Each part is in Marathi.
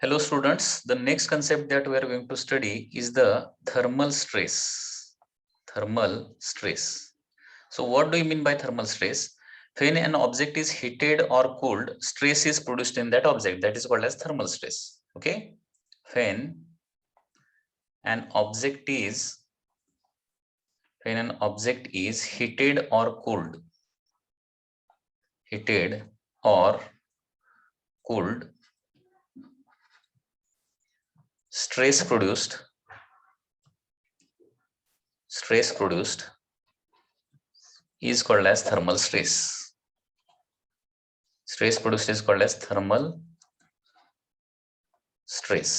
Hello students, the next concept that we are going to study is the thermal stress. Thermal stress. So what do you mean by thermal stress? When an object is heated or cooled, stress is produced in that object. That is called as thermal stress. Okay? When an object is heated or cooled, stress produced is called as thermal stress. Stress produced is called as thermal stress.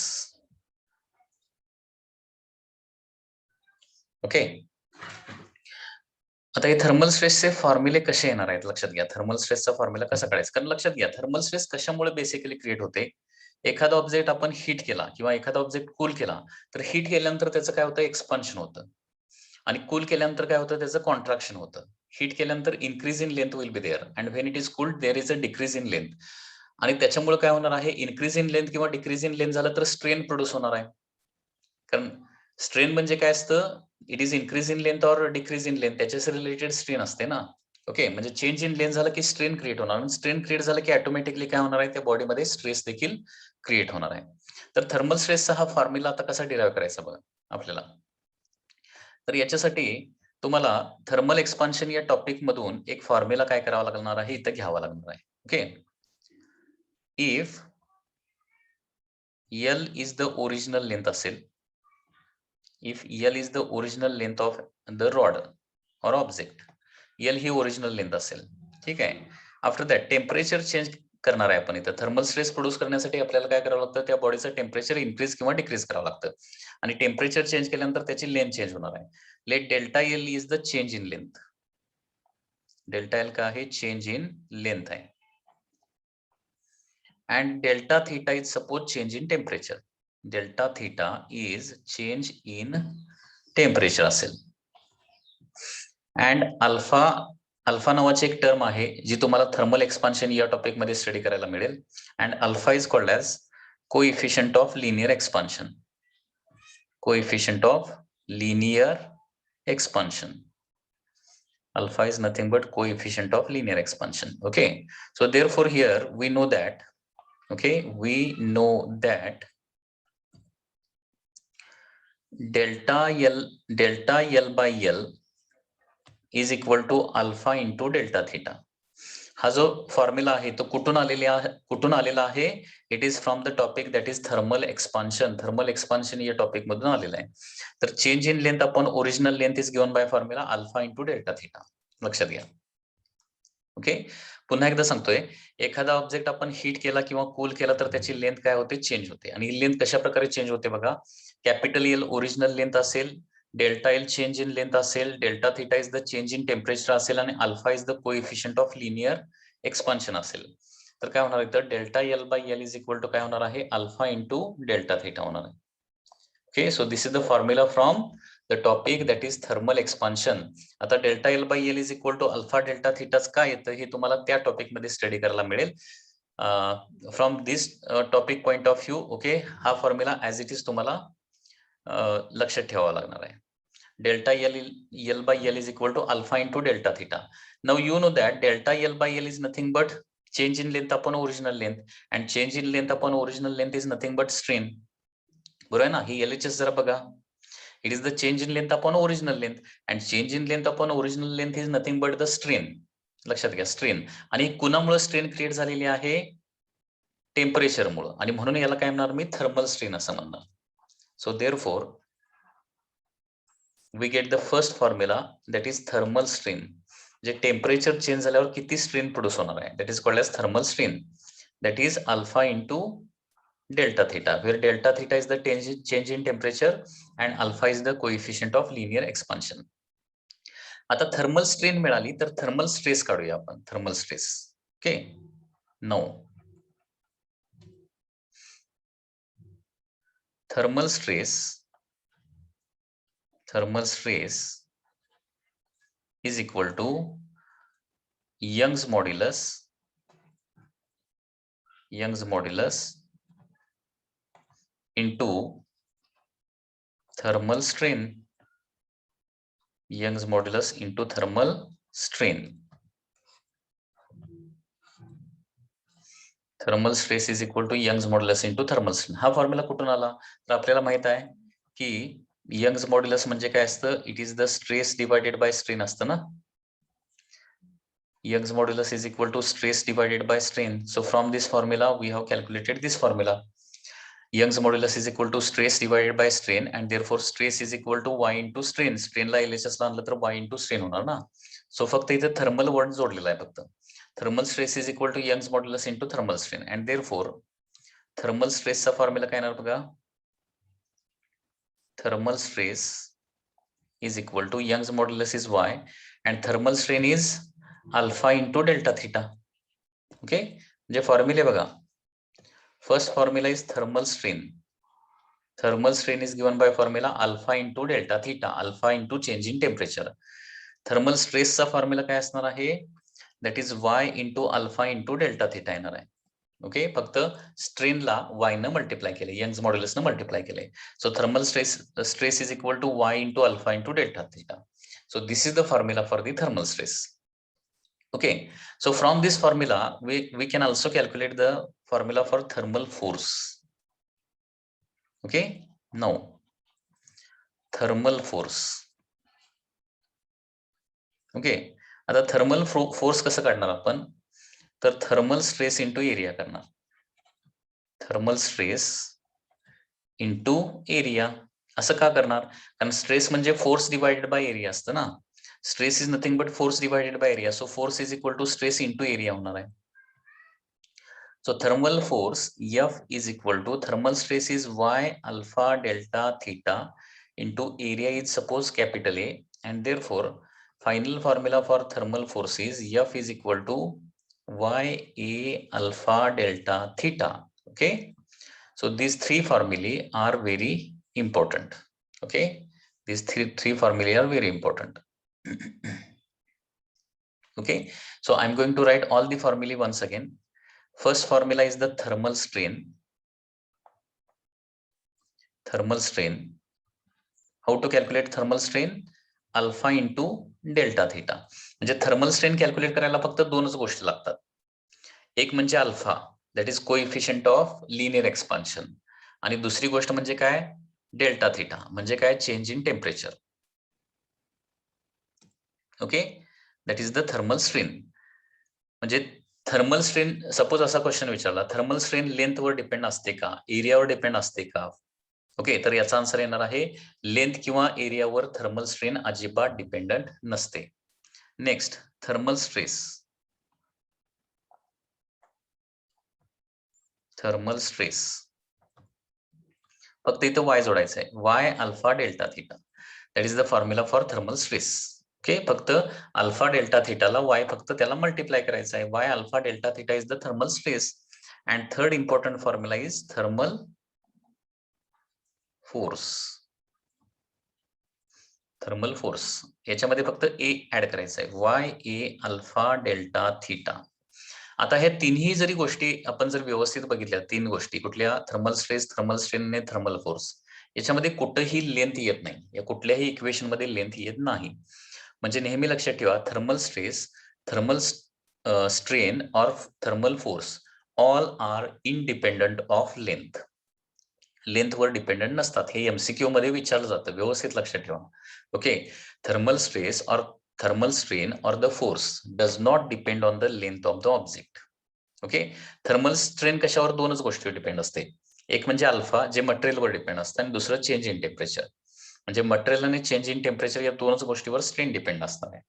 Okay. आता हे थर्मल स्ट्रेसचे फॉर्म्युले कसे येणार आहेत लक्षात घ्या. थर्मल स्ट्रेसचा फॉर्म्युला कसा काढायचा, कारण लक्षात घ्या थर्मल स्ट्रेस कशामुळे बेसिकली क्रिएट होते. एखादा ऑब्जेक्ट आपण हीट केला किंवा एखादा ऑब्जेक्ट कूल केला तर हीट केल्यानंतर त्याचं काय होतं, एक्सपान्शन होतं, आणि कूल केल्यानंतर काय होतं, त्याचं कॉन्ट्रॅक्शन होतं. हीट केल्यानंतर increase in length will be there and when it is cooled there is a decrease in length. आणि त्याच्यामुळे काय होणार आहे, इन्क्रीज इन लेंथ किंवा डिक्रीज इन लेंथ झालं तर स्ट्रेन प्रोड्यूस होणार आहे. कारण स्ट्रेन म्हणजे काय असतं, it is increase in length और डिक्रीज इन लेंथ, त्याच्याशी रिलेटेड स्ट्रेन असते ना. ओके, म्हणजे चेंज इन लेंथ झालं की स्ट्रेन क्रिएट होणार, आणि स्ट्रेन क्रिएट झालं की ऑटोमॅटिकली काय होणार आहे, त्या बॉडीमध्ये स्ट्रेस देखील क्रिएट होणार आहे. तर थर्मल स्ट्रेसचा हा फॉर्म्युला आता कसा डिराईव्ह करायचा बघा आपल्याला. तर याच्यासाठी तुम्हाला थर्मल एक्सपान्शन या टॉपिक मधून एक फॉर्म्युला काय करावा लागणार आहे, इथं घ्यावा लागणार आहे. Okay, if L is the original length असेल, if L is the original length of the rod or object, L he original length असेल, ठीक आहे. आफ्टर दॅट टेम्परेचर चेंज करणार आहे आपण इथं. थर्मल स्ट्रेस प्रोड्यूस करण्यासाठी आपल्याला काय करावं लागतं, त्या बॉडीचं टेम्परेचर इन्क्रीज किंवा डिक्रीज करावं लागतं, आणि टेम्परेचर चेंज केल्यानंतर त्याची लेंथ चेंज होणार आहे. Let delta L is the change in length. Delta L का आहे, चेंज इन लेंथ आहे, and delta theta is suppose change in temperature. Delta theta is change in temperature असेल. and अल्फा नावाची एक टर्म आहे जी तुम्हाला थर्मल एक्सपान्शन या टॉपिक मध्ये स्टडी करायला मिळेल. and alpha is called as coefficient of linear expansion. Coefficient of linear expansion. Alpha is nothing but coefficient of linear expansion. Okay, so therefore here we know that, okay, we know that delta L by L is equal to alpha into delta theta. हा जो फॉर्म्युला आहे तो कुठून आलेला आहे, it is from the topic that is thermal expansion. Thermal expansion या टॉपिक मधून आलेला आहे. तर change in length upon original length is given by formula alpha into delta theta. लक्षात घ्या. ओके, पुन्हा एकदा सांगतोय, एखादा ऑब्जेक्ट आपण हीट केला किंवा कूल केला तर त्याची लेंथ काय होते, चेंज होते. आणि लेंथ कशा प्रकारे चेंज होते बघा. कॅपिटल एल ओरिजिनल लेंथ असेल, delta L change in length असेल, delta theta is the change in temperature असेल, आणि alpha is the coefficient of linear expansion असेल. तर काय होणार इथं, delta L by L is equal to काय होणार आहे, अल्फा इंटू डेल्टा थीटा होणार आहे. Okay, so this is the formula from the topic that is thermal expansion. आता delta L by L is equal to alpha delta थीटाच काय येतं हे तुम्हाला त्या टॉपिक मध्ये स्टडी करायला मिळेल. From this topic point of view, okay, हा फॉर्म्युला ऍज इट इज तुम्हाला लक्षात ठेवावा लागणार आहे. Delta L by L is equal to alpha into delta theta. Now you know that delta L by L is nothing but change in length upon original length, and change in length upon original length is nothing but strain. बरोबर आहे ना. ही LHS जरा बघा. It is the change in length upon original length, and change in length upon original length is nothing but the strain. लक्षात घ्या, स्ट्रेन. आणि कुणामुळे स्ट्रेन क्रिएट झालेली आहे, टेम्परेचरमुळे, आणि म्हणून याला काय म्हणणार मी, थर्मल स्ट्रेन असं म्हणणार. So therefore we get the first formula that is thermal strain. जे टेम्परेचर चेंज झाल्यावर किती स्ट्रेन प्रोड्यूस होणार आहे, that is called as thermal strain. That is alpha into delta theta, where delta theta is the change in temperature and alpha is the coefficient of linear expansion. आता थर्मल स्ट्रेन मिळाली तर थर्मल स्ट्रेस काढूया आपण. Thermal stress. Okay, no, thermal stress is equal to Young's modulus into thermal strain, Young's modulus into thermal strain. Thermal stress is equal to Young's modulus into thermal strain. हा फॉर्म्युला कुठून आला? तर आपल्याला माहित आहे की यंग्स मॉड्युलस म्हणजे काय असतं? It is the stress divided by strain असतं ना. Young's modulus is equal to stress divided by strain. So from this formula, we have calculated this formula. Young's modulus is equal to stress divided by strain, and therefore stress is equal to y into strain. Strain ला LHS ला आणलं तर y into strain होणार ना. So फक्त इथे thermal word जोडलेला आहे फक्त. Thermal stress is equal to Young's modulus into thermal strain, and therefore thermal stress चा formula काय येणार बघा? Thermal stress is equal to Young's modulus is y, and thermal strain is alpha into delta theta. Okay, जे फॉर्म्युले बघा. First formula is thermal strain. Thermal strain is given by formula alpha into delta theta, alpha into change in temperature. Thermal स्ट्रेसचा फॉर्म्युला काय असणार आहे? That is Y into alpha into delta theta येणार आहे. ओके, फक्त स्ट्रेनला वाय न मल्टिप्लाय केले, यंग्स मॉड्युलस न मल्टिप्लाय केले. So thermal stress is equal to Y into alpha into delta theta. So this is the formula for the thermal stress. Okay, so from this formula, we can also calculate the formula for thermal force. Okay, now thermal force. Okay, आता thermal force कसं काढणार आपण? तर thermal stress into area करणार. Thermal stress into area. असं का करणार? कारण स्ट्रेस म्हणजे फोर्स डिवाइडेड बाय एरिया असतं ना. Stress is nothing but force divided by area. So force is equal to stress into area होणार आहे. So thermal force F is equal to thermal stress is Y alpha delta theta into area is suppose capital A, and therefore final formula for thermal force is F is equal to Y A alpha delta theta. Okay, so these three formulae are very important. Okay, these three formulae are very important. Okay, so I'm going to write all the formulae once again. First formula is the thermal strain. Thermal strain. How to calculate thermal strain? Alpha into delta theta. म्हणजे थर्मल स्ट्रेन कॅल्क्युलेट करायला फक्त दोनच गोष्टी लागतात. एक म्हणजे alpha, that is coefficient of linear expansion, आणि दुसरी गोष्ट म्हणजे काय? डेल्टा थीटा, म्हणजे काय? Change in temperature. Okay, that is the thermal strain. म्हणजे थर्मल स्ट्रेन, सपोज असा क्वेश्चन विचारला, थर्मल स्ट्रेन लेंथवर डिपेंड असते का, एरियावर डिपेंड असते का? ओके, तर याचा आन्सर येणार आहे लेंथ किंवा एरियावर थर्मल स्ट्रेन अजिबात डिपेंडंट नसते. Next, thermal stress. Thermal stress फक्त इथं वाय जोडायचं आहे, Y alpha delta theta. That is the formula for thermal stress. Okay, फक्त अल्फा डेल्टा थीटाला वाय फक्त त्याला मल्टिप्लाय करायचं आहे. Y alpha delta theta is the thermal stress. And third important formula is thermal force. Thermal force याच्यामध्ये फक्त ए ऍड करायचं आहे, वाय ए अल्फा डेल्टा थीटा. आता हे तिन्ही जरी गोष्टी आपण जर व्यवस्थित बघितल्या, तीन गोष्टी कुठल्या? थर्मल स्ट्रेस, थर्मल स्ट्रेन आणि थर्मल फोर्स. याच्यामध्ये कुठेही लेंथ येत नाही, या कुठल्याही इक्वेशन मध्ये लेंथ येत नाही. म्हणजे नेहमी लक्षात ठेवा, थर्मल स्ट्रेस, थर्मल स्ट्रेन और thermal force all are independent of length. लेंथवर डिपेंडंट नसतात. हे एमसीक्यू मध्ये विचारलं जातं, व्यवस्थित लक्षात ठेवा. ओके, थर्मल स्ट्रेस और thermal strain or the force does not depend on the length of the object. Okay, thermal strain कशावर? दोनच गोष्टीवर डिपेंड असते. एक म्हणजे अल्फा, जे मटेरियलवर डिपेंड असतं, आणि दुसरं चेंज इन टेम्परेचर. म्हणजे मटेरियल आणि चेंज इन टेम्परेचर या दोनच गोष्टीवर स्ट्रेन डिपेंड असणार आहे.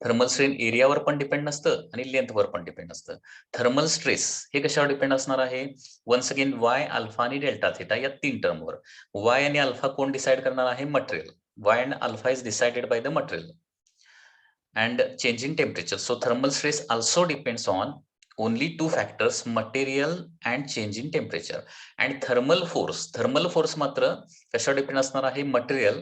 थर्मल स्ट्रेन एरियावर पण डिपेंड नसतं आणि लेंथवर पण डिपेंड असतं. थर्मल स्ट्रेस हे कशावर डिपेंड असणार आहे? वन्स अगेन वाय अल्फा आणि डेल्टा थीटा या तीन टर्मवर. वाय आणि अल्फा कोण डिसाइड करणार आहे? Material. Y and alpha is decided by the material and change in temperature. So thermal stress also depends on only two factors, material and change in temperature. And thermal force मात्र कशावर डिपेंड असणार आहे? मटेरियल.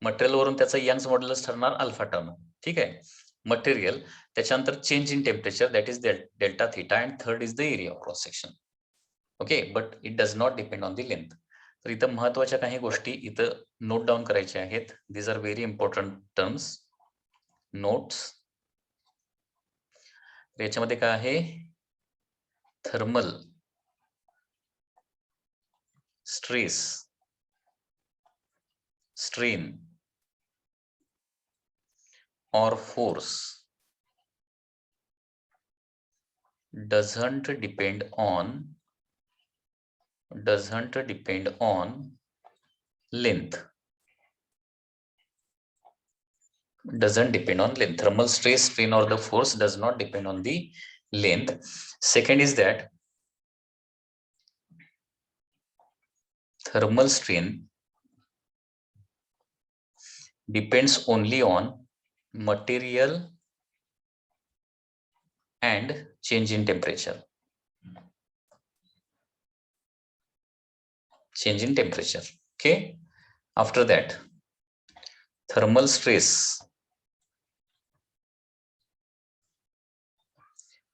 मटेरियल वरून त्याचा यंग्स मॉड्युलस ठरणार अल्फा टर्म. ठीक आहे, मटेरियल. त्याच्यानंतर change in temperature, that is delta theta, and third is the area of cross section. Okay, but it does not depend on the length. तर इथं महत्वाच्या काही गोष्टी इथं नोट डाऊन करायच्या आहेत. These are very important terms. Notes. याच्यामध्ये काय आहे? Thermal stress, strain or force doesn't depend on length. Doesn't depend on length. Thermal stress, strain or the force does not depend on the length. Second is that thermal strain depends only on material and change in temperature. Change in temperature. Okay. After that, thermal stress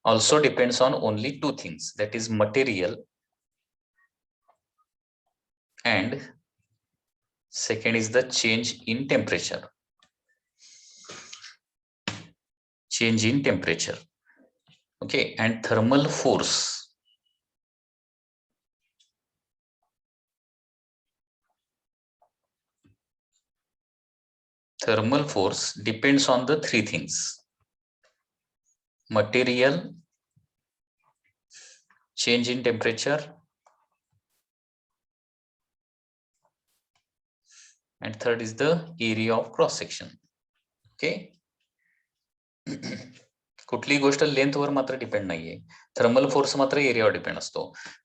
also depends on only two things, that is material and second is the change in temperature. Change in temperature. Okay, and thermal force. Thermal force depends on the three things: material, change in temperature, and third is the area of cross section. Okay. कुठली गोष्ट लेंथवर मात्र डिपेंड नाहीये. थर्मल फोर्स मात्र एरियावर डिपेंड असतो.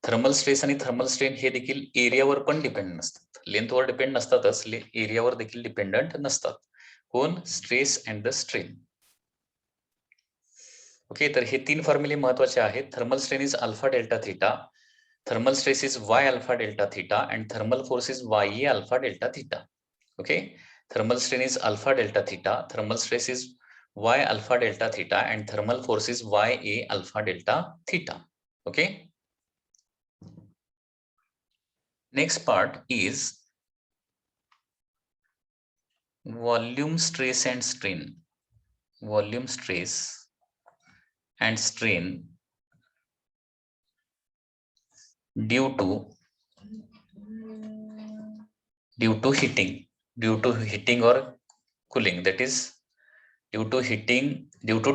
थर्मल स्ट्रेस आणि थर्मल स्ट्रेन हे देखील एरियावर पण डिपेंड नसतात. लेंथवर डिपेंड नसतातच, एरियावर देखील डिपेंडंट नसतात. कोण? Stress and the strain. Okay, तर हे तीन फॉर्म्युले महत्वाचे आहेत. Thermal strain is alpha delta theta, thermal stress is why alpha delta theta and thermal force is why A alpha delta theta. Okay, thermal strain is alpha delta theta, thermal stress is y alpha delta theta and thermal force is y a alpha delta theta. Okay, next part is volume stress and strain. Volume stress and strain due to heating or cooling, that is due to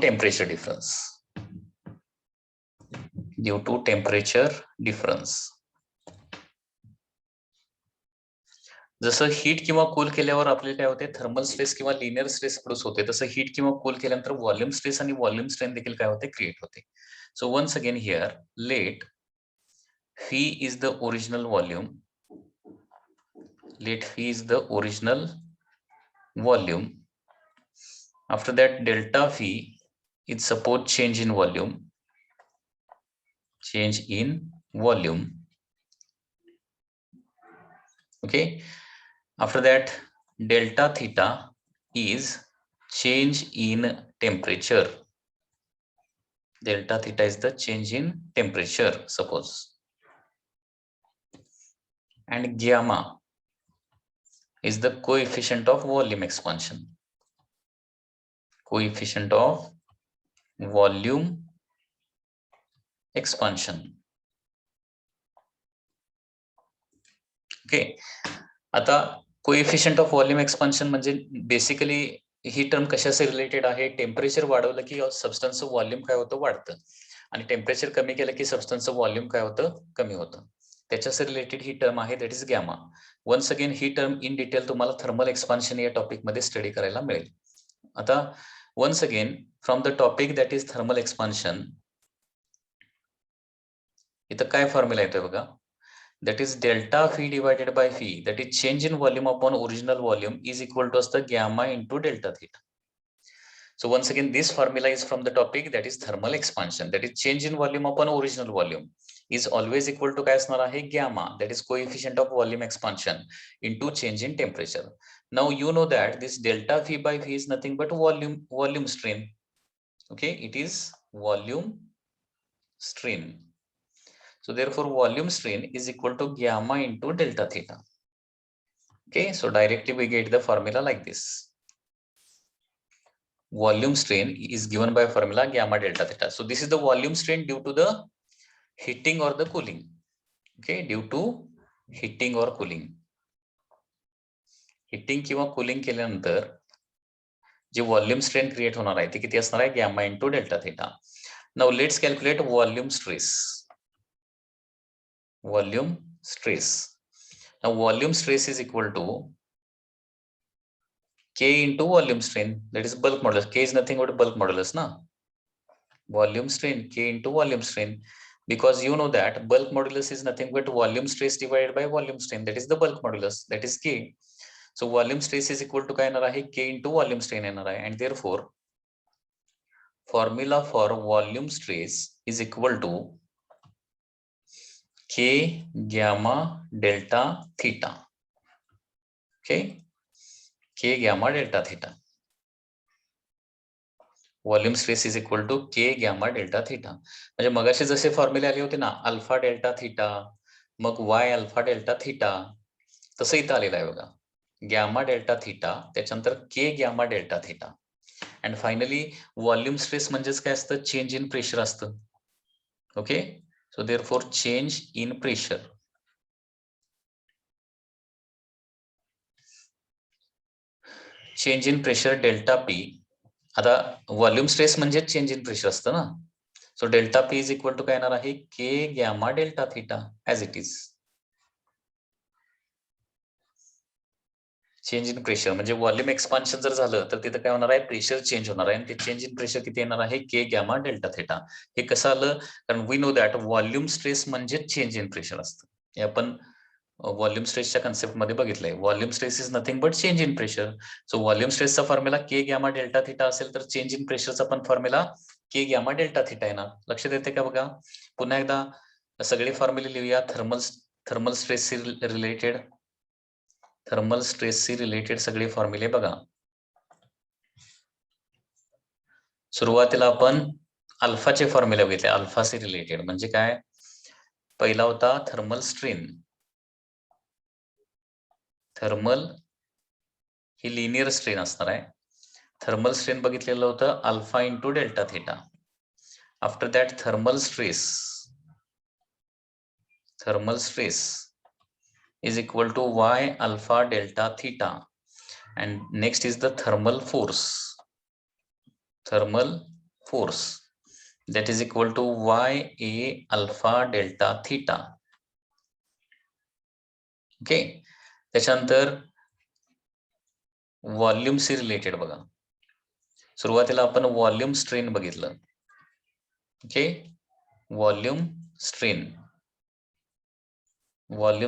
temperature difference. Due to temperature difference. जसं हीट किंवा कूल केल्यावर आपल्याला काय होते? थर्मल स्ट्रेस किंवा लिनियर स्ट्रेस प्रोड्यूस होते. तसं हीट किंवा कूल केल्यानंतर व्हॉल्यूम स्ट्रेस आणि व्हॉल्यूम स्ट्रेन देखील काय होते? क्रिएट होते. So once again here let V is the original volume. Let V is the original volume. After that, delta V is suppose change in volume. Change in volume. Okay. After that, delta theta is change in temperature. Delta theta is the change in temperature, suppose. And gamma is the coefficient of volume expansion. Coefficient of volume expansion. Okay. आता कोएफिशियंट ऑफ व्हॉल्यूम एक्सपान्शन म्हणजे बेसिकली ही टर्म कशाशी रिलेटेड आहे? टेम्परेचर वाढवलं की सबस्टन्सचं व्हॉल्यूम काय होतं? वाढतं. आणि टेम्परेचर कमी केलं की सबस्टन्सचं व्हॉल्यूम काय होतं? कमी होतं. त्याच्याशी रिलेटेड ही टर्म आहे, that is gamma. Once again ही टर्म इन डिटेल तुम्हाला थर्मल एक्सपान्शन या टॉपिक मध्ये स्टडी करायला मिळेल. आता once again from the topic that is thermal expansion, इथं काय फॉर्म्युला येतोय बघा? That is delta V divided by V, that is change in volume upon original volume, is equal to the gamma into delta theta. So once again, this formula is from the topic that is thermal expansion, that is change in volume upon original volume is always equal to काय असणार आहे? Gamma, that is coefficient of volume expansion into change in temperature. Now you know that this delta V by V is nothing but volume strain. Okay, it is volume strain. So therefore volume strain is equal to gamma into delta theta. Okay, so directly we get the formula like this. Volume strain is given by formula gamma delta theta. So this is the volume strain due to the heating or the cooling. Okay, due to heating or cooling. Heating किंवा कूलिंग केल्यानंतर जे व्हॉल्यूम स्ट्रेन क्रिएट होणार आहे ते किती असणार आहे gamma into delta theta. Now let's calculate volume stress. Volume stress. Now volume stress is equal to K into volume strain, that is bulk modulus. K is nothing but bulk modulus, na? Volume strain, K into volume strain. Because you know that bulk modulus is nothing but volume stress divided by volume strain. That is the bulk modulus. That is K. So volume stress is equal to काय येणार आहे K into volume strain येणार आहे. And therefore, formula for volume stress is equal to K gamma delta theta. Okay. K gamma delta theta. Volume stress is equal to K gamma delta theta. म्हणजे मगाशी जसे फॉर्म्युले आले होते ना अल्फा डेल्टा थीटा मग Y अल्फा डेल्टा थीटा तसं इथं आलेलं आहे बघा. गॅमा डेल्टा थीटा त्याच्यानंतर K gamma delta theta. And finally volume stress म्हणजेच काय असतं चेंज इन प्रेशर असतं. Okay, so therefore change in pressure. Change in pressure delta P. आता व्हॉल्यूम स्ट्रेस म्हणजे चेंज इन प्रेशर असतं ना. So delta P is equal to काय येणार आहे K gamma delta theta as it is. Change in pressure म्हणजे व्हॉल्यूम एक्सपान्शन जर झालं तर तिथं काय होणार आहे प्रेशर चेंज होणार आहे आणि ते चेंज इन प्रेशर किती येणार आहे K गॅमा डेल्टा थीटा. हे कसं आलं कारण we know that volume stress म्हणजे चेंज इन प्रेशर असतं. हे आपण व्हॉल्यूम स्ट्रेसच्या कन्सेप्ट मध्ये बघितलंय. Volume stress is nothing but change in pressure. So volume स्ट्रेसचा formula K gamma delta theta असेल तर चेंज इन प्रेशरचा पण formula K gamma delta theta येणार. लक्षात येते का बघा. पुन्हा एकदा सगळे फॉर्म्युले लिहूया. थर्मल स्ट्रेस रिलेटेड थर्मल स्ट्रेसशी रिलेटेड सगळे फॉर्म्युले बघा. सुरुवातीला आपण अल्फाचे फॉर्म्युले बघितले. अल्फाशी रिलेटेड म्हणजे काय पहिला होता थर्मल स्ट्रेन. थर्मल ही लिनियर स्ट्रेन असणार आहे. थर्मल स्ट्रेन बघितलेलं होतं alpha into delta theta. After that thermal stress is equal to Y alpha delta theta, and next is the thermal force that is equal to Y A alpha delta theta. okay, त्याच्यानंतर व्हॉल्यूम शी रिलेटेड बघा. सुरुवातीला आपण व्हॉल्यूम स्ट्रेन बघितलं. Okay, volume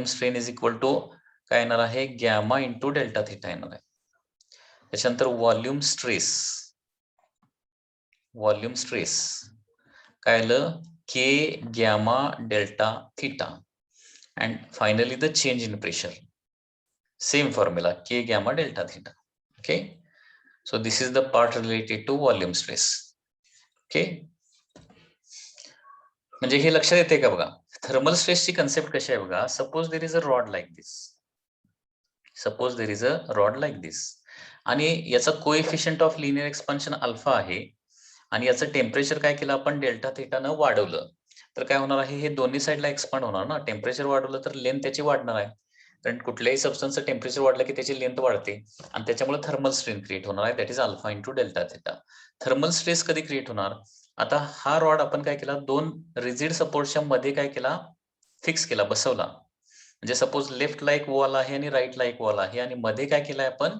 strain is equal to काय येणार आहे गॅमा इंटू डेल्टा थीटा येणार आहे. त्याच्यानंतर व्हॉल्यूम स्ट्रेस काय आलं K gamma delta theta. And finally the change in pressure same formula K gamma delta theta. Okay, so this is the part related to volume stress. Okay, म्हणजे हे लक्षात येते का बघा. थर्मल स्ट्रेसची कन्सेप्ट कशी आहे बघा. Suppose there is a rod like this आणि याचा coefficient of linear expansion alpha आहे आणि याचं टेम्परेचर काय केलं आपण डेल्टा थीटानं वाढवलं तर काय होणार आहे हे दोन्ही साईडला एक्सपांड होणार ना. टेम्परेचर वाढवलं तर लेंथ त्याची वाढणार आहे कारण कुठल्याही सबस्टन्सचं टेम्परेचर वाढलं की त्याची लेंथ वाढते आणि त्याच्यामुळे थर्मल स्ट्रेन क्रिएट होणार आहे. That is alpha into delta theta. Thermal stress कधी क्रिएट होणार. आता हा रॉड आपण काय केला दोन रिजिड सपोर्टच्या मध्ये काय केला फिक्स केला बसवला. म्हणजे सपोज लेफ्टला एक वॉल आहे आणि राईटला एक वॉल आहे आणि मध्ये काय केलंय आपण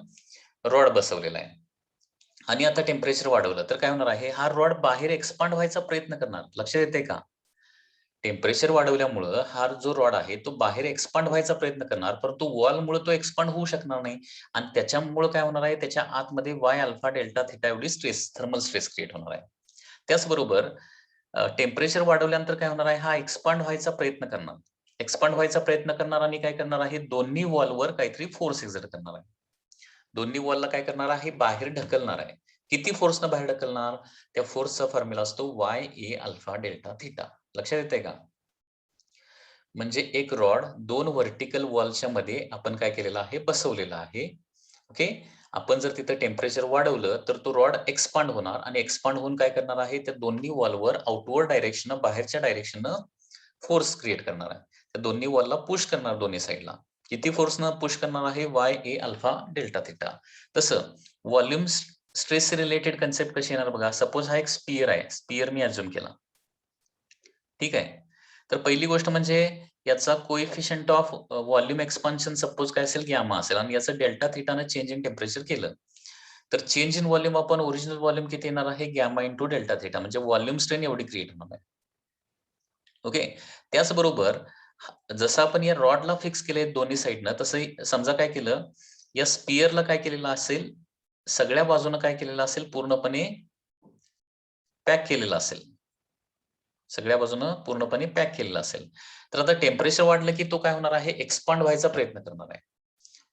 रॉड बसवलेला आहे आणि आता टेम्परेचर वाढवलं तर काय होणार आहे हा रॉड बाहेर एक्सपांड व्हायचा प्रयत्न करणार. लक्षात येते का. टेम्परेचर वाढवल्यामुळं हा जो रॉड आहे तो बाहेर एक्सपांड व्हायचा प्रयत्न करणार परंतु वॉलमुळे तो एक्सपांड होऊ शकणार नाही आणि त्याच्यामुळे काय होणार आहे त्याच्या आतमध्ये Y अल्फा डेल्टा थीटा एवढी थर्मल स्ट्रेस क्रिएट होणार आहे. त्याचबरोबर टेम्परेचर वाढवल्यानंतर काय होणार आहे हा एक्सपांड व्हायचा प्रयत्न करणार आणि काय करणार आहे दोन्ही वॉलवर काहीतरी फोर्स एक्झर्ट करणार आहे. दोन्ही वॉलला काय करणार आहे बाहेर ढकलणार आहे. किती फोर्सनं बाहेर ढकलणार त्या फोर्सचा फॉर्म्युला असतो Y A alpha delta theta. लक्षात येते का. म्हणजे एक रॉड 2 व्हर्टिकल वॉलच्या मध्ये आपण काय केलेलं आहे, बसवलेला आहे. ओके. आपण जर तिथं टेम्परेचर वाढवलं तर तो रॉड एक्सपांड होणार आणि एक्सपांड होऊन काय करणार आहे, त्या दोन्ही वॉलवर आउटवर्ड डायरेक्शन, बाहेरच्या डायरेक्शन फोर्स क्रिएट करणार आहे. त्या दोन्ही वॉलला पुश करणार दोन्ही साईडला. किती फोर्सनं पुश करणार आहे, वाय ए अल्फा डेल्टा थिटा. तसं व्हॉल्यूम स्ट्रेस रिलेटेड कन्सेप्ट कशी येणार बघा. सपोज हा एक स्पियर आहे, स्पियर मी अज्युम केला, ठीक आहे. तर पहिली गोष्ट म्हणजे याचा coefficient of volume expansion suppose काय असेल, गॅमा असेल, आणि याचं डेल्टा थिटाने चेंज इन टेम्परेचर केलं तर चेंज इन व्हॉल्यूम आपण ओरिजिनल व्हॉल्यूम किती येणार आहे, गॅमा इंटू डेल्टा थिटा, म्हणजे व्हॉल्यूम स्ट्रेन एवढी क्रिएट होणार आहे. ओके. त्याचबरोबर जसं आपण या रॉडला फिक्स केले दोन्ही साईडनं, तसं समजा काय केलं, या स्पियरला काय केलेलं असेल, सगळ्या बाजूनं काय केलेलं असेल, पूर्णपणे पॅक केलेलं असेल, सगळ्या बाजूनं पूर्णपणे पॅक केलेलं असेल. तर आता टेम्परेचर वाढलं की तो काय होणार आहे, एक्सपांड व्हायचा प्रयत्न करणार आहे.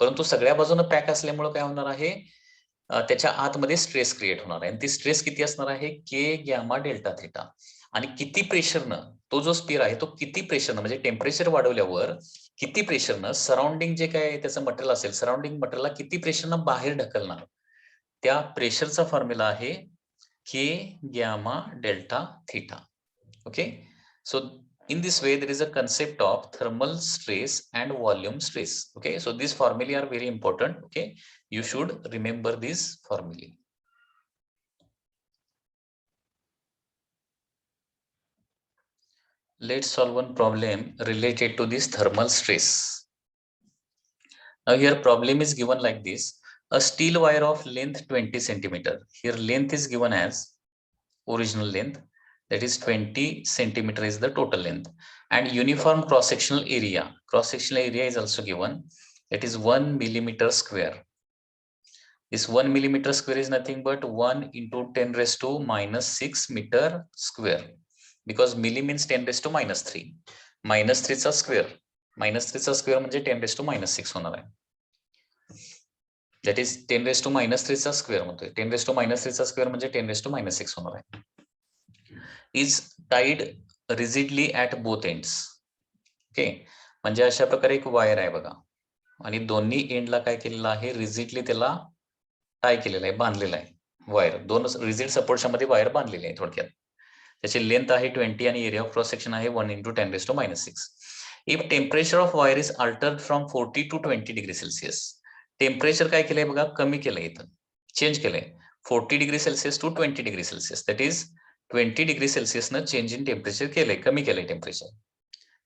परंतु सगळ्या बाजूनं पॅक असल्यामुळे काय होणार आहे, त्याच्या आतमध्ये स्ट्रेस क्रिएट होणार आहे. आणि ती स्ट्रेस किती असणार आहे, के गॅमा डेल्टा थिटा. आणि किती प्रेशरनं तो जो स्पियर आहे तो किती प्रेशरनं, म्हणजे टेम्परेचर वाढवल्यावर किती प्रेशरनं सराउंडिंग जे काय त्याचं मटेरियल असेल, सराउंडिंग मटेरियलला किती प्रेशरनं बाहेर ढकलणार, त्या प्रेशरचा फॉर्म्युला आहे K gamma delta theta. Okay, so in this way there is a concept of thermal stress and volume stress. Okay, so these formulae are very important. Okay, you should remember these formulae. Let's solve one problem related to this thermal stress. Now here problem is given like this: a steel wire of length 20 centimeter. Here length is given as original length, that is 20 centimeter is the total length, and uniform cross sectional area. Cross sectional area is also given, that is 1 millimeter square. This 1 millimeter square is nothing but 1 into 10 raised to minus 6 meter square, because milli means 10 raised to minus 3. minus 3 चा square, minus 3 चा square म्हणजे 10 raised to minus 6 होणार आहे. that is 10 raised to minus 3 चा square म्हणतोय, 10 raised to minus 3 चा square म्हणजे 10 raised to minus 6 होणार आहे. is tied rigidly at both ends. Okay, म्हणजे अशा प्रकारे एक वायर आहे बघा, आणि दोन्ही एंडला काय केलेलं आहे, रिजिडली त्याला टाय केलेलं आहे, बांधलेलं आहे. वायर दोन रिजिड सपोर्टच्या मध्ये वायर बांधलेली आहे. थोडक्यात त्याची लेंथ आहे 20 आणि एरिया ऑफ क्रॉस सेक्शन आहे 1 into 10 raised to minus 6. If temperature of wire is altered from 40 to 20 degree Celsius. Temperature काय केलंय बघा, कमी केलंय, इथं चेंज केलंय 40 degree Celsius to 20 degree Celsius. That is 20 degree सेल्सिअसनं चेंज इन टेम्परेचर केलंय, कमी केलंय टेम्परेचर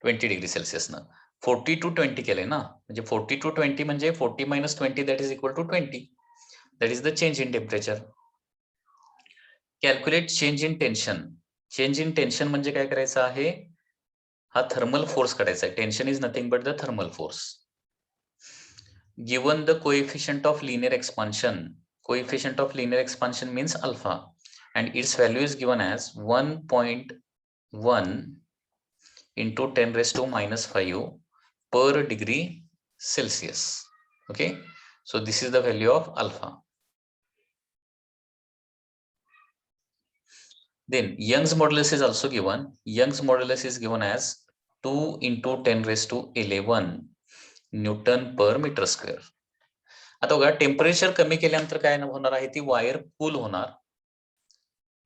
20 डिग्री सेल्सिअसनं. 40 to 20 केलंय ना, म्हणजे 40 to 20 म्हणजे 40 minus 20 that is equal to 20. That is the change in temperature. Calculate change in tension. Change in tension म्हणजे काय करायचं आहे, हा थर्मल फोर्स काढायचा आहे. Tension is nothing but the thermal force. Given the coefficient of linear expansion, coefficient of linear expansion means alpha, and its value is given as 1.1 into 10 raised to minus 5 per degree Celsius. Okay, so this is the value of alpha. Then Young's modulus is also given. Young's modulus is given as 2 into 10 raised to 11 Newton per meter square. आता बघा, टेम्परेचर कमी केल्यानंतर काय होणार आहे, ती वायर कूल होणार.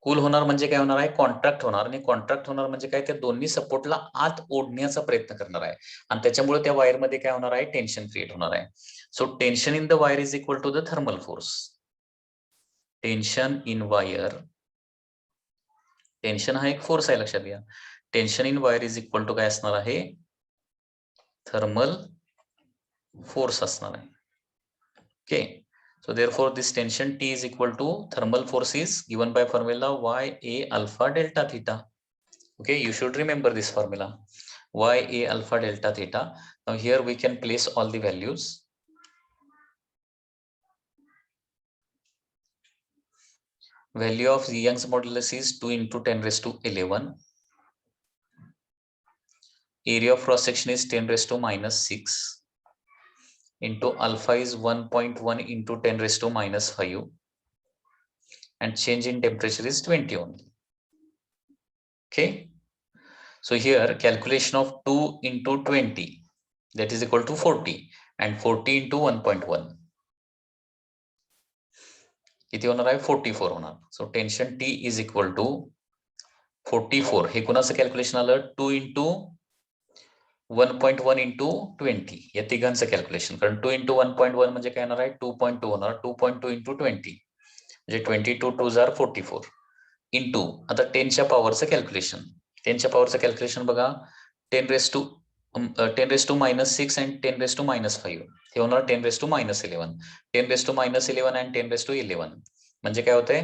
कूल होणार म्हणजे काय होणार आहे, कॉन्ट्रॅक्ट होणार, आणि कॉन्ट्रॅक्ट होणार म्हणजे काय, त्या दोन्ही सपोर्टला आत ओढण्याचा प्रयत्न करणार आहे, आणि त्याच्यामुळे त्या वायर मध्ये काय होणार आहे, टेन्शन क्रिएट होणार आहे. So tension in the wire is equal to the thermal force. Tension in wire, tension हा एक फोर्स आहे, लक्षात घ्या. Tension in wire is equal to काय असणार आहे, थर्मल फोर्स असणार आहे. Okay, so therefore this tension T is equal to thermal force is given by formula YA alpha delta theta. Okay, you should remember this formula, YA alpha delta theta. Now here we can place all the values. Value of Young's modulus is 2 into 10 raised to 11. Area of cross section is 10 raised to minus 6 into alpha is 1.1 into 10 raised to minus 5, and change in temperature is 20 only. Okay, So here calculation of 2 into 20, that is equal to 40, and 40 into 1.1 किती होणार आहे 44 होणार. So tension T is equal to 44. हे कुणाचं कॅल्क्युलेशन आलं 2 इंटू 1.1 इंटू 20 या तिघांचं कॅल्क्युलेशन. कारण 2 इंटू 1.1 म्हणजे काय येणार आहे 2.2 होणार. 2.2 इंटू 20 म्हणजे 22 2 जार 44 इंटू आता 10च्या पॉवरचं कॅल्क्युलेशन. 10च्या पॉवरचं कॅल्क्युलेशन बघा 10 raise to -6 and 10 raised to -5 हे होणार 10 raised to -11. 10 raised to -11 and 10 raised to 11 म्हणजे काय होतंय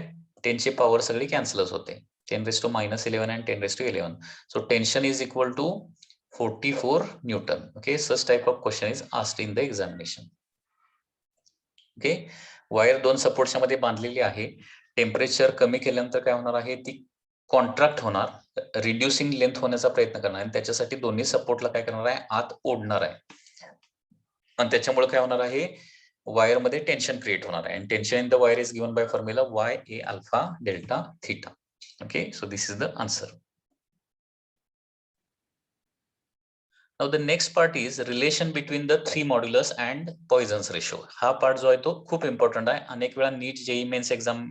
10 ची पॉवर सगळी कॅन्सलच होते. 10 raised to -11 and 10 raised to 11. So tension is equal to 44 Newton. Okay, such type of question is asked in the examination. Okay, wire दोन सपोर्टच्या मध्ये बांधलेली आहे. टेम्परेचर कमी केल्यानंतर काय होणार आहे ती कॉन्ट्रॅक्ट होणार, रिड्युसिंग लेंथ होण्याचा प्रयत्न करणार आणि त्याच्यासाठी दोन्ही सपोर्टला काय करणार आहे आत ओढणार आहे आणि त्याच्यामुळे काय होणार आहे वायर मध्ये टेन्शन क्रिएट होणार आहे. आणि tension in the wire is given by formula YA alpha delta theta. Okay, so this is the answer. Now the next part is relation between the three modulus and Poisson's ratio. हा पार्ट जो आहे तो खूप इम्पॉर्टंट आहे. अनेक वेळा नीट जेई मेन्स एक्झाम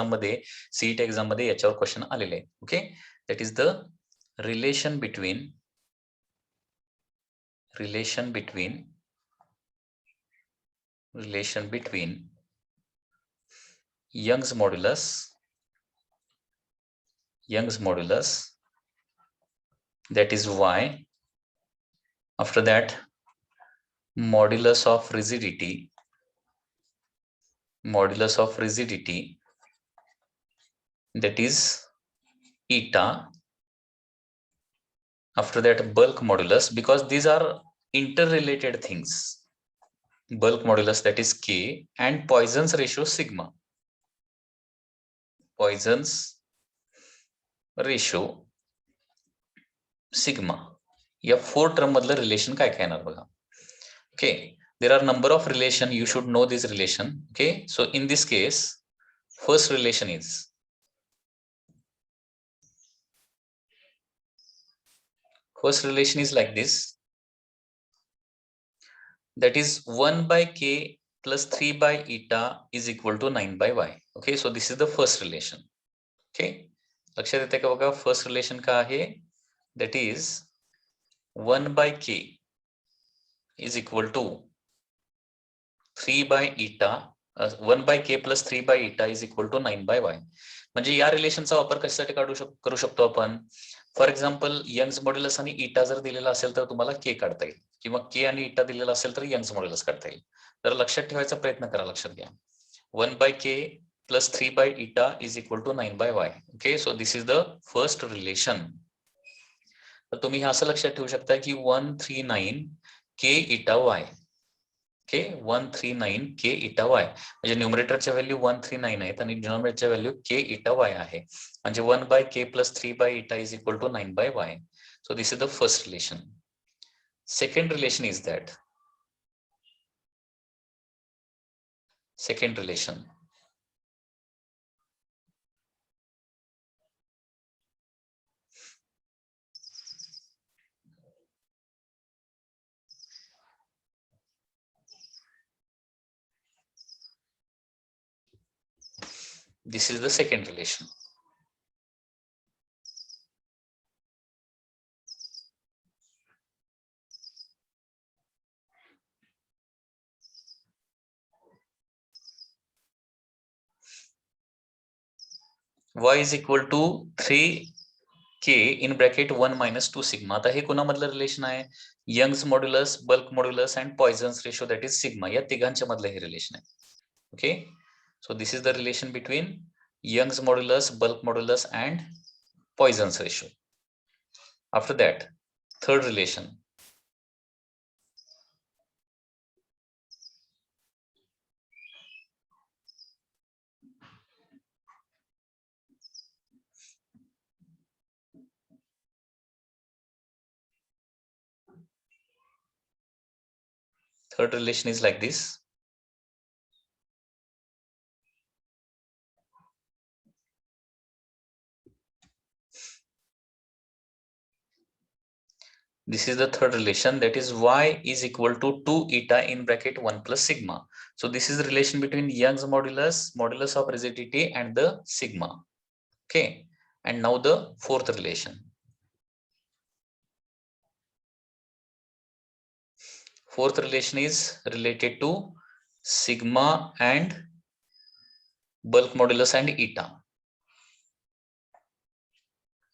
मध्ये सीईटी एक्झाम मध्ये याच्यावर क्वेश्चन आलेले आहे. Okay, that is the relation between Young's modulus, that is Y. After that, modulus of rigidity, that is eta. After that, bulk modulus, because these are interrelated things. Bulk modulus, that is K, and Poisson's ratio sigma. Poisson's ratio sigma. या 4 टर्म मधलं रिलेशन काय काय येणार बघा. Okay, there are number of relation, you should know this relation. Okay, so in this case, first relation is like this, that is 1 by K plus 3 by eta is equal to 9 by Y. Okay, so this is the first relation. Okay, लक्षात येते का बघा फर्स्ट रिलेशन का आहे, that is 1 by K is equal to 3 by eta, 1 by K plus 3 by eta is equal to 9 by Y. म्हणजे या रिलेशनचा वापर कशासाठी करू शकतो आपण. फॉर एक्झाम्पल यंग्स मॉड्युलस आणि इटा जर दिलेला असेल तर तुम्हाला के काढता येईल, किंवा के आणि इटा दिलेला असेल तर यंग्स मॉड्युलस काढता येईल. तर लक्षात ठेवायचा प्रयत्न करा. लक्षात घ्या 1 by K plus 3 by eta is equal to 9 by Y. Okay, so this is the first relation. तर तुम्ही असं लक्षात ठेवू शकता की 139 K eta Y. Okay, 139 K eta Y म्हणजे न्यूमरेटरच्या व्हॅल्यू 139 आहेत आणि डिनॉमिनेटरच्या व्हॅल्यू K eta Y आहे. म्हणजे 1 by K plus 3 by eta is equal to 9 by Y. So this is the first relation. Second relation is that this is the second relation. Y is equal to 3K in bracket 1 minus 2 sigma. आता हे कोणामधलं रिलेशन आहे, Young's modulus, bulk modulus and Poisson's ratio, that is sigma. या तिघांच्या मधलं हे रिलेशन आहे. Okay, so this is the relation between Young's modulus, bulk modulus and Poisson's ratio. After that, third relation. Third relation is like this. This is the third relation, that is y is equal to 2 eta in bracket 1 plus sigma. So this is the relation between Young's modulus, modulus of rigidity, and the sigma. Okay, and now the fourth relation. Fourth relation is related to sigma and bulk modulus and eta.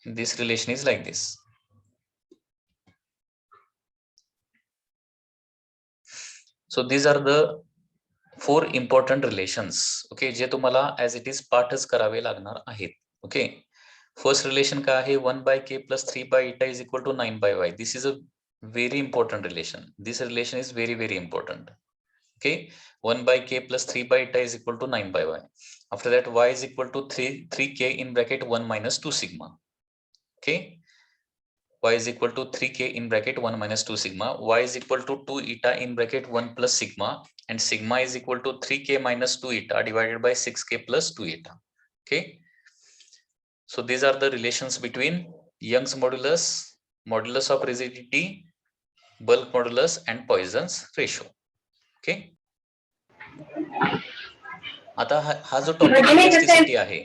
This relation is like this. So these are the 4 important relations. Okay, जे तुम्हाला as it is पाठच करावे लागणार आहेत. Okay, first relation काय आहे, 1 by k plus 3 by eta is equal to 9 by y. This is a very important relation. This relation is very, very important. Okay, 1 by k plus 3 by eta is equal to 9 by y. After that, y is equal to 3k in bracket 1 minus 2 sigma. Okay, y is equal to 3k in bracket 1 minus 2 sigma. Y is equal to 2 eta in bracket 1 plus sigma, and sigma is equal to 3k minus 2 eta divided by 6k plus 2 eta. Okay, so these are the relations between Young's modulus, modulus of rigidity, bulk modulus, and Poisson's ratio. Okay, आता हा जो टॉपिक इलास्टिसिटी आहे,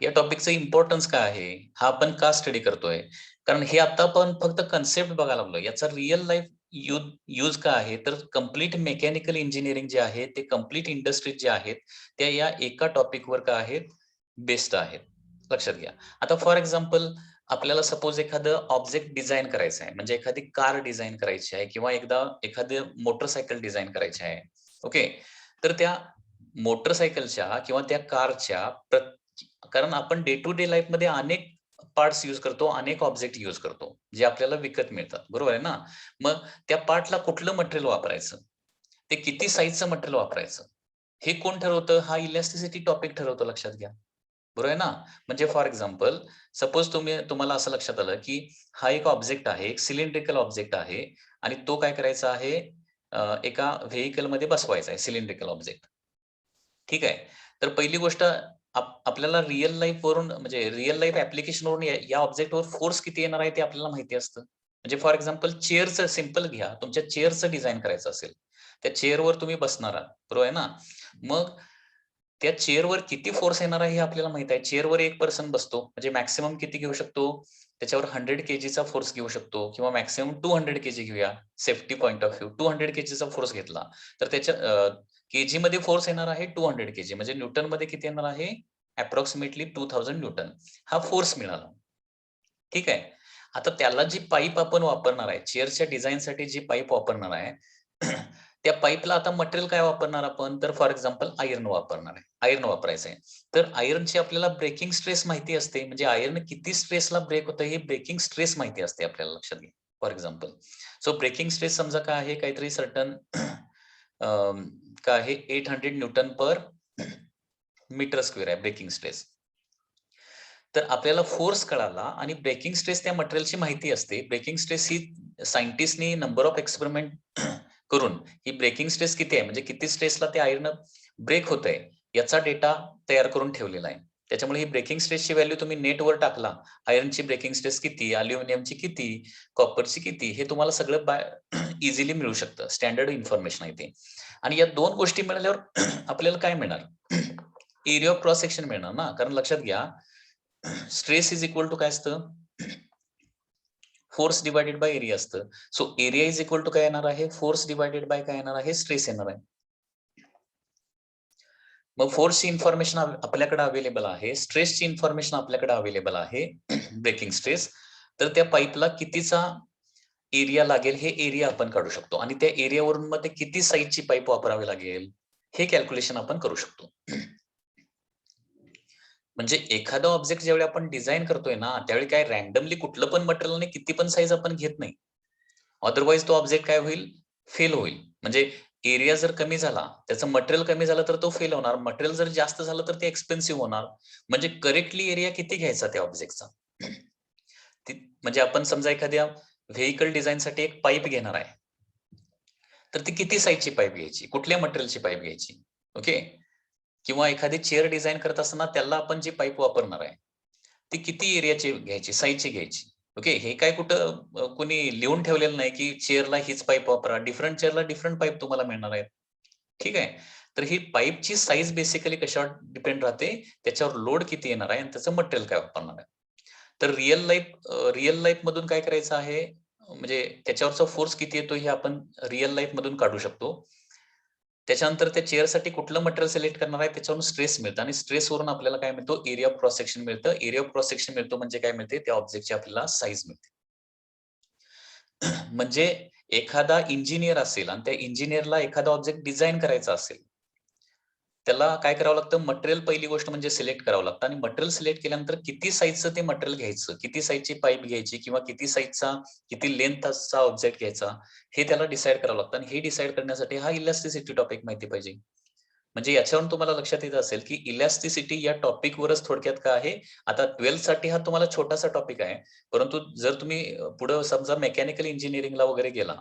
या टॉपिकचं इम्पॉर्टन्स काय आहे, हा आपण का स्टडी करतोय, कारण हे आता आपण फक्त कन्सेप्ट बघायला लागलो. याचा रिअल लाईफ यूज काय आहे, तर कम्प्लीट मेकॅनिकल इंजिनिअरिंग जे आहे ते कम्प्लीट इंडस्ट्रीज जे आहेत त्या या एका टॉपिकवर काय आहेत, बेस्ड आहेत. लक्षात घ्या. आता फॉर एक्झाम्पल आपल्याला सपोज एखादं ऑब्जेक्ट डिझाईन करायचं आहे, म्हणजे एखादी कार डिझाईन करायची आहे किंवा एखादी मोटरसायकल डिझाईन करायची आहे. ओके, तर त्या मोटरसायकलच्या किंवा त्या कारच्या, कारण आपण डे टू डे लाईफ मध्ये अनेक पार्ट्स यूज करतो, अनेक ऑब्जेक्ट यूज करतो जे आपल्याला विकत मिळतात, बरोबर आहे ना. मग त्या पार्टला कुठलं मटेरियल वापरायचं, ते किती साईजचं मटेरियल वापरायचं, हे कोण ठरवतं, हा इलॅस्टिसिटी टॉपिक ठरवतो. लक्षात घ्या, बरोबर आहे ना. म्हणजे फॉर एक्झाम्पल सपोज तुम्हाला असं लक्षात आलं की हा एक ऑब्जेक्ट आहे, एक सिलेंड्रिकल ऑब्जेक्ट आहे, आणि तो काय करायचा आहे, एका व्हेइकल मध्ये बसवायचा आहे सिलेंड्रिकल ऑब्जेक्ट. ठीक आहे, तर पहिली गोष्ट आपल्याला रिअल लाईफ वरून, म्हणजे रिअल लाईफ ऍप्लिकेशन वरून या ऑब्जेक्टवर फोर्स किती येणार आहे ते आपल्याला माहिती असतं. म्हणजे फॉर एक्झाम्पल चेअरचं सिंपल घ्या, तुमच्या चेअरचं डिझाईन करायचं असेल, त्या चेअरवर तुम्ही बसणार आहात, बरोबर आहे ना. मग त्या चेअरवर किती फोर्स येणार आहे हे आपल्याला माहित आहे. चेअरवर एक पर्सन बसतो, म्हणजे मॅक्सिमम किती घेऊ शकतो, त्याच्यावर 100 kg फोर्स घेऊ शकतो, किंवा मॅक्सिमम 200 kg घेऊया. Safety point of view 200 kg force घेतला तर त्याच्या केजी मध्ये फोर्स येणार आहे 200 kg, म्हणजे न्यूटन मध्ये किती येणार आहे, अप्रॉक्सिमेटली 2000 न्यूटन हा फोर्स मिळाला. ठीक आहे, आता त्याला जी पाईप आपण वापरणार आहे, चेअरच्या डिझाईनसाठी जी पाईप वापरणार आहे, त्या पाईपला आता मटेरियल काय वापरणार आपण, तर फॉर एक्झाम्पल आयर्न वापरणार आहे, आयर्न वापरायचं आहे. तर आयर्नची आपल्याला ब्रेकिंग स्ट्रेस माहिती असते, म्हणजे आयर्न किती स्ट्रेसला ब्रेक होतं हे ब्रेकिंग स्ट्रेस माहिती असते आपल्याला. लक्षात घ्या, for example so breaking stress समजा काय आहे, काहीतरी सर्टन काय आहे, 800 न्यूटन पर मीटर स्क्वेअर आहे ब्रेकिंग स्ट्रेस. तर आपल्याला फोर्स कळाला आणि ब्रेकिंग स्ट्रेस त्या मटेरियलची माहिती असते. ब्रेकिंग स्ट्रेस ही सायंटिस्टनी नंबर ऑफ एक्सपेरिमेंट करून ही ब्रेकिंग स्ट्रेस किती आहे, म्हणजे किती स्ट्रेसला ते आयर्न ब्रेक होत आहे याचा डेटा तयार करून ठेवलेला आहे. त्याच्यामुळे ही ब्रेकिंग स्ट्रेसची व्हॅल्यू तुम्ही नेटवर टाकला, आयर्नची ब्रेकिंग स्ट्रेस किती, अल्युमिनियमची किती, कॉपरची किती, हे तुम्हाला सगळं इझिली मिळू शकतं. स्टँडर्ड इन्फॉर्मेशन आहे ते. आणि या दोन गोष्टी मिळाल्यावर आपल्याला काय मिळणार, एरिया ऑफ क्रॉस सेक्शन मिळणार ना. कारण लक्षात घ्या, स्ट्रेस इज इक्वल टू काय असतं, फोर्स डिवायडेड बाय एरिया असतं. So area is equal to काय येणार आहे, फोर्स डिवायडेड बाय काय येणार आहे, स्ट्रेस येणार आहे. मग फोर्सची इन्फॉर्मेशन आपल्याकडे अवेलेबल आहे, स्ट्रेसची इन्फॉर्मेशन आपल्याकडे अवेलेबल आहे, ब्रेकिंग स्ट्रेस. तर त्या पाईपला कितीचा एरिया लागेल हे एरिया आपण काढू शकतो, आणि त्या एरियावरून मग ते किती साईजची पाईप वापरावी लागेल हे कॅल्क्युलेशन आपण करू शकतो. म्हणजे एखादा ऑब्जेक्ट ज्यावेळी आपण डिझाईन करतोय ना, त्यावेळी काय रॅन्डमली कुठलं पण मटेरियल आणि किती पण साईज आपण घेत नाही. अदरवाईज तो ऑब्जेक्ट काय होईल, फेल होईल. म्हणजे एरिया जर कमी झाला, त्याचं मटेरियल कमी झालं तर तो फेल होणार, मटेरियल जर जास्त झालं तर ते एक्सपेन्सिव्ह होणार. म्हणजे करेक्टली एरिया किती घ्यायचा त्या ऑब्जेक्टचा, म्हणजे आपण समजा एखाद्या व्हेइकल डिझाईनसाठी एक पाईप घेणार आहे, तर ती किती साईजची पाईप घ्यायची, कुठल्या मटेरियलची पाईप घ्यायची. ओके, किंवा एखादी चेअर डिझाईन करत असताना त्याला आपण जी पाईप वापरणार आहे ती किती एरियाची घ्यायची, साईजची घ्यायची. ओके, हे काय कुठं कोणी लिहून ठेवलेलं नाही की चेअरला हीच पाईप वापरा, डिफरंट चेअरला डिफरंट पाईप तुम्हाला मिळणार आहेत. ठीक आहे. तर ही पाईपची साईज बेसिकली कशावर डिपेंड राहते, त्याच्यावर लोड किती येणार आहे आणि त्याचं मटेरियल काय वापरणार आहे. तर रिअल लाईफ मधून काय करायचं आहे, म्हणजे त्याच्यावरचा फोर्स किती येतो हे आपण रिअल लाईफ मधून काढू शकतो. त्याच्यानंतर त्या चेअरसाठी कुठलं मटेरियल सिलेक्ट करणार आहे त्याच्यावरून स्ट्रेस मिळतं आणि स्ट्रेसवरून आपल्याला काय मिळतो, एरिया ऑफ क्रॉस सेक्शन मिळतं. एरिया ऑफ क्रॉस सेक्शन मिळतो म्हणजे काय मिळते, त्या ऑब्जेक्टची आपल्याला साईज मिळते. म्हणजे एखादा इंजिनियर असेल आणि त्या इंजिनियरला एखादा ऑब्जेक्ट डिझाइन करायचा असेल, त्याला काय करावं लागतं, मटेरियल पहिली गोष्ट म्हणजे सिलेक्ट करावं लागतं आणि मटेरियल सिलेक्ट केल्यानंतर किती साइजचं ते मटेरियल घ्यायचं, किती साइजची पाईप घ्यायची किंवा किती साइजचा, किती लेंथचा ऑब्जेक्ट घ्यायचा, हे त्याला डिसाईड करावं लागतं आणि हे डिसाईड करण्यासाठी हा इलॅस्टिसिटी टॉपिक माहिती पाहिजे. म्हणजे याच्यावरून तुम्हाला लक्षात येत असेल, की इलॅस्टिसिटी या टॉपिकवरच थोडक्यात काय आहे, आता 12th साठी हा तुम्हाला छोटासा टॉपिक आहे. परंतु जर तुम्ही पुढं समजा मेकॅनिकल इंजिनिअरिंगला वगैरे गेला,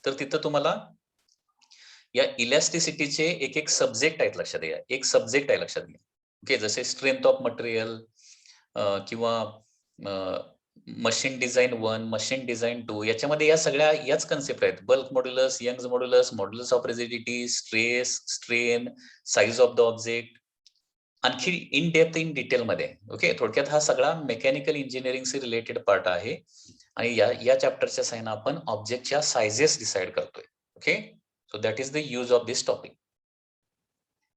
तर तिथं तुम्हाला या इलॅस्टिसिटीचे एक सब्जेक्ट आहेत लक्षात घ्या. एक सब्जेक्ट आहे लक्षात घ्या. ओके, जसे स्ट्रेंथ ऑफ मटेरियल किंवा मशीन डिझाइन 1, मशीन डिझाइन 2 याच्यामध्ये या सगळ्या याच कन्सेप्ट आहेत. Bulk modulus, young's modulus, modulus of rigidity, stress, strain, size of the object. आणखी इन डेप्थ इन डिटेलमध्ये. ओके, थोडक्यात हा सगळा मेकॅनिकल इंजिनिअरिंगशी रिलेटेड पार्ट आहे आणि या चॅप्टरच्या साहाय्याने आपण ऑब्जेक्टच्या साइजेस डिसाईड करतोय. Okay, so that is the use of this topic.